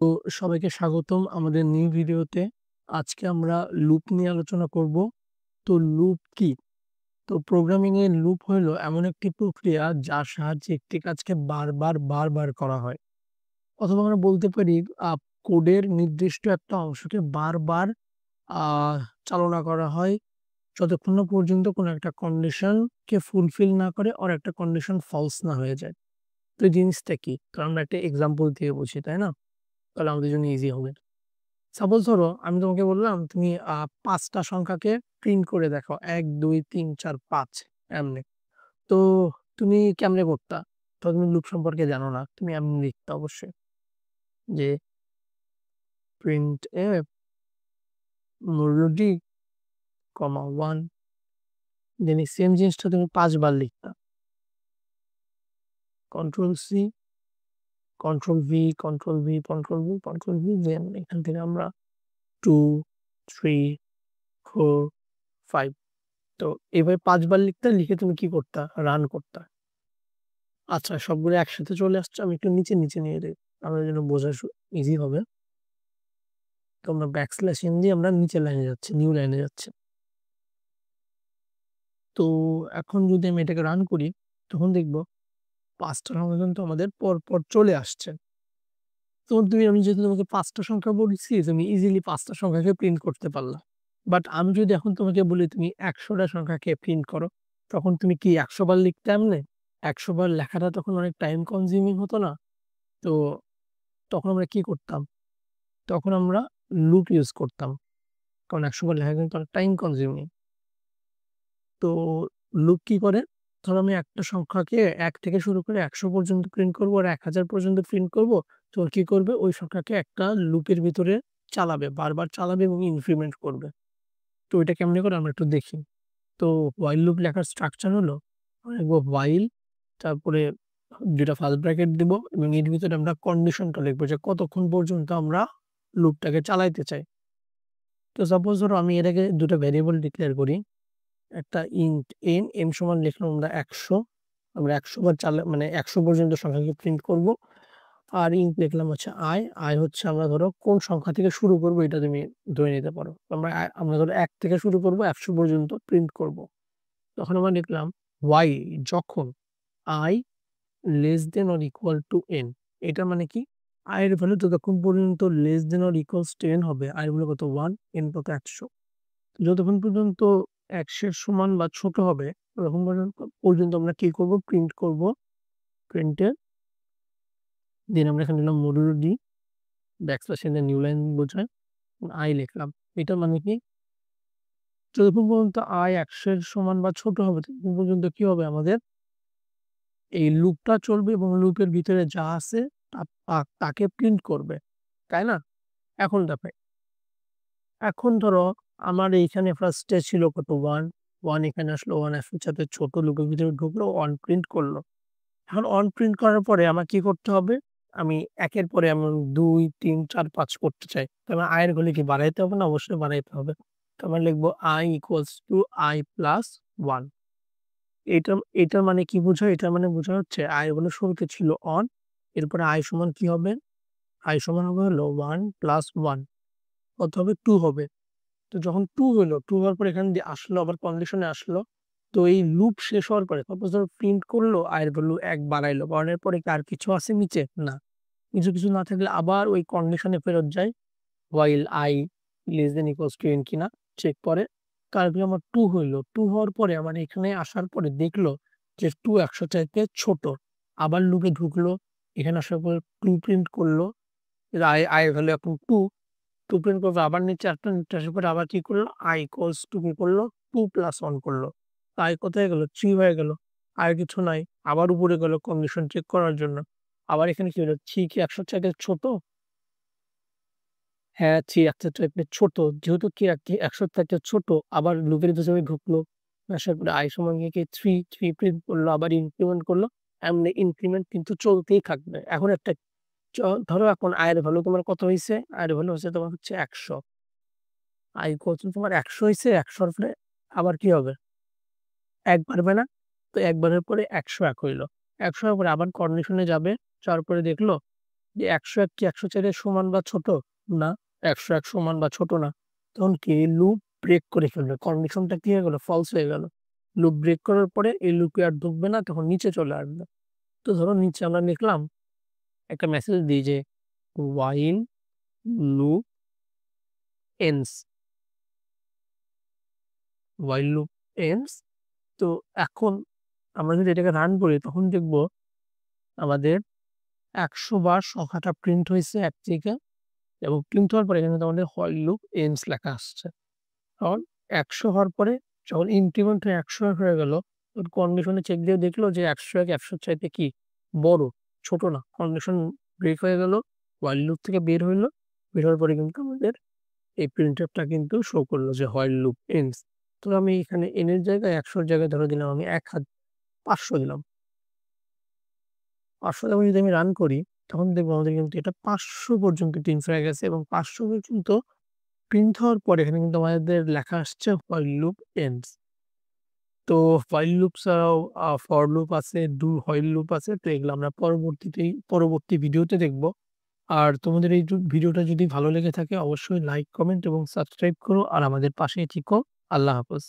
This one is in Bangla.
তো সবাইকে স্বাগতম আমাদের নিউ ভিডিওতে। আজকে আমরা লুপ নিয়ে আলোচনা করব। তো লুপ কি? তো প্রোগ্রামিং এ লুপ হলো এমন একটি প্রক্রিয়া যার সাহায্যে একটি কাজকে বারবার করা হয়। অথবা আমরা বলতে পারি কোডের নির্দিষ্ট একটা অংশকে বারবার আ চালনা করা হয় যতক্ষণ না পর্যন্ত কোনো একটা কন্ডিশন কে ফুলফিল না করে or একটা কন্ডিশন ফলস না হয়ে যায়। তো এই জিনিসটা কি? তো আমরা একটা এক্সাম্পল দিয়ে বুঝি, তাই না? তাহলে আমাদের জন্য ইজি হবে। সাপোজ ধরো আমি তোমাকে বললাম তুমি ৫ টা সংখ্যাকে প্রিন্ট করে দেখাও। ১, ২, ৩, ৪, ৫ এমনি। তো তুমি কেমনে করতা? তো তুমি লুপ সম্পর্কে জানো না। তুমি এমনি লিখতা অবশ্যই যে printf মূল্যটি, 1 দেন এই সেম জিনিসটা তুমি ৫ বার লিখতা। Control C, control V, control V, control V, control V, then এখান থেকে আমরা 2, 3, 4, 5 তো এভাবে ৫ বার লিখতা, লিখে তুমি কি করতা? রান করতা। আচ্ছা, সবগুলো একসাথে চলে আসছে। আমি একটু নিচে নিয়ে যাই। আমাদের জন্য বোঝা ইজি হবে। তো আমরা ব্যাকস্ল্যাশ দিয়ে আমরা নিচের লাইনে যাচ্ছি, নিউ লাইনে যাচ্ছি। তো এখন যদি আমি এটাকে রান করি, তখন দেখব ৫ টা সংখ্যা কিন্তু আমাদের পরপর চলে আসছে। তো আমি যেহেতু তোমাকে ৫ টা সংখ্যা বলছি, তুমি ইজিলি ৫ টা সংখ্যাকে প্রিন্ট করতে পারলা। বাট আমি যদি এখন তোমাকে বলি তুমি ১০০ টা সংখ্যাকে প্রিন্ট করো, তখন তুমি কি ১০০ বার লিখতে এমনে? ১০০ বার লেখাটা তখন অনেক টাইম কনজিউমিং হতো না? তো তখন আমরা কি করতাম? তখন আমরা লুপ ইউজ করতাম। কারণ ১০০ বার লেখা কিন্তু অনেক টাইম কনজিউমিং। তো লুপ কি করে? ধরো আমি একটা সংখ্যাকে ১ থেকে শুরু করে ১০০ পর্যন্ত প্রিন্ট করব আর ১০০০ পর্যন্ত প্রিন্ট করব। তো কি করবে? ওই সংখ্যাকে একটা লুপের ভিতরে চালাবে। বারবার চালাবে এবং ইনক্রিমেন্ট করবে। তো এটা কেমনে করে আমরা একটু দেখি। তো while লুপ লেখার স্ট্রাকচার হলো, আমরা লিখব while, তারপরে ২ টা ফার্স্ট ব্র্যাকেট দিব এবং এর ভিতরে আমরা কন্ডিশনটা লিখব যে কতক্ষণ পর্যন্ত আমরা লুপটাকে চালাইতে চাই। তো সাপোজ ধরো আমি এর আগে ২ টা ভেরিয়েবল ডিক্লেয়ার করি। একটা ইন্ট n সমান লিখলাম আমরা ১০০। আমরা ১০০ বার মানে ১০০ পর্যন্ত সংখ্যাকে প্রিন্ট করব। আর ইন্ট লিখলাম হচ্ছে i হচ্ছে আমরা ধরো কোন সংখ্যা থেকে শুরু করব এটা তুমি ধরে নিতে পারো। আমরা ধরো ১ থেকে শুরু করব ১০০ পর্যন্ত প্রিন্ট করব। তখন আমরা লিখলাম while যখন i less than or equal to n, এটা মানে কি? i এর ভ্যালু যতক্ষণ পর্যন্ত less than or equals to n হবে, i এর ভ্যালু কত? 1, n কত? ১০০। যতক্ষণ পর্যন্ত ১০০ এর সমান বা ছোট হবে ততক্ষণ পর্যন্ত আমরা কি করব? প্রিন্ট করব। প্রিন্টের দেন আমরা এখানে দিলাম module D, backslash N new line বোঝায় i লিখলাম। এটা মানে কি? যতক্ষণ পর্যন্ত i ১০০ এর সমান বা ছোট হবে ততক্ষণ পর্যন্ত কি হবে আমাদের? এই লুপটা চলবে এবং লুপের ভিতরে যা আছে তাকে প্রিন্ট করবে। তাই না? এখন দেখো, এখন ধরো আমার এইখানে ফার্স্টে ছিল কত? 1 এখানে আসলো, 1 এর সাথে ছোট লুপের ভিতরে ঢুকলো, 1 প্রিন্ট করলো। এখন 1 প্রিন্ট করার পরে আমার কি করতে হবে? আমি একের পরে এমন ২, ৩, ৪, ৫ করতে চাই। তো আমার i এর ভ্যালু কি বাড়াইতে হবে না? অবশ্যই বাড়াইতে হবে। তো আমরা লিখব i = i + 1। এটা মানে কি বোঝায়? এটা মানে বোঝা হচ্ছে i হলো শুরুতে ছিল 1, এরপরে i সমান কি হবে? i সমান হবে হলো 1 + 1 কত হবে? 2 হবে। তো যখন 2 হলো, 2 হওয়ার পরে এখান দিয়ে আসলো, আবার কন্ডিশনে আসলো। তো এই লুপ শেষ হওয়ার পরে সাপোজ ধরো প্রিন্ট করলো, i এর ভ্যালু ১ বাড়াইলো। বাড়ানোর পরে কি আর কিছু আছে নিচে? না। কিছু না থাকলে আবার ওই কন্ডিশনে ফেরত যায়। while i less than equals to n কিনা চেক করে। তারপরে আমার 2 হইল। 2 হওয়ার পরে আমার এখানে আসার পরে দেখলো যে 2 ১০০ চাইতে ছোট। আবার লুপে ঢুকলো। এখানে আসার পরে 2 প্রিন্ট করলো। i ভ্যালু এখন 2 প্রিন্ট করবে, আবার নিচে আসলো, নিচে আসার পরে আবার কি করলো? i equals to কি করলো? 2 + 1 করলো। তো i কোথায় গেল? 3 হয়ে গেল। আর কিছু নাই। আবার উপরে গেল কন্ডিশন চেক করার জন্য। আবার এখানে কি হলো? 3 কি ১০০ চাইতে ছোট? হ্যাঁ, 3 ১০০ চাইতে ছোট। যেহেতু কি ১০০ চাইতে ছোট, আবার লুপের ভিতরে ঢুকলো। আসার পরে i সমান কি 3 প্রিন্ট করলো, আবার ইনক্রিমেন্ট করলো। এমনি ইনক্রিমেন্ট কিন্তু চলতেই থাকবে। এখন একটা ধরো এখন i এর ভ্যালু তোমার কত হইছে? i এর ভ্যালু হচ্ছে তোমার ১০০। i equals to তোমার ১০০ হইছে, ১০০ র পরে আবার কি হবে? ১ বাড়বে না? তো ১ বাড়ার পরে ১০১ হইল। ১০০ হওয়ার পরে আবার কন্ডিশনে যাবে। যাওয়ার পরে দেখলো যে ১০১ কি ১০৪ এর সমান বা ছোট? না, ১০১ সমান বা ছোট না। তখন কি লুপ ব্রেক করে ফেলবে। কন্ডিশনটা কি হয়ে গেল? ফলস হয়ে গেল। লুপ ব্রেক করার পরে এই লুপে আর ঢুকবে না, তখন নিচে চলে আসবে। তো ধরো নিচে আমরা লিখলাম, একটা মেসেজ দিই যে while loop ends, while loop ends। তো এখন আমরা যদি এটাকে রান করি তখন দেখব আমাদের ১০০ বার সংখ্যাটা প্রিন্ট হইছে ১ থেকে, এবং প্রিন্ট হওয়ার পরে এখানে কিন্তু আমাদের while loop ends লেখা আসছে। তখন ১০০ হওয়ার পরে যখন ইনক্রিমেন্ট হয়ে ১০০ হয়ে গেল, ওর কন্ডিশনে চেক দিয়ে দেখলো যে ১০১ ১০০ র চাইতে কি বড়, ছোট না। কন্ডিশন ব্রেক হয়ে গেল, while loop থেকে বের হইল। বের হওয়ার পরে কিন্তু আমাদের এই printf টা কিন্তু শো করল যে while loop ends। তো আমি এখানে n এর জায়গায় ১০০ র জায়গায় ধরে দিলাম আমি ৫০০ দিলাম। ৫০০ দিয়ে যদি আমি রান করি তখন দেখব আমাদের কিন্তু এটা ৫০০ পর্যন্ত প্রিন্ট হয়ে গেছে, এবং ৫০০ পর্যন্ত প্রিন্ট হওয়ার পরে এখানে কিন্তু আমাদের লেখা আসছে while loop ends। তো while loop ছাড়াও for loop আছে, do while loop আছে। তো এগুলো আমরা পরবর্তী ভিডিওতে দেখব। আর তোমাদের এই ভিডিওটা যদি ভালো লেগে থাকে অবশ্যই লাইক, কমেন্ট এবং সাবস্ক্রাইব করো। আর আমাদের পাশেই থেকো। আল্লাহ হাফেজ।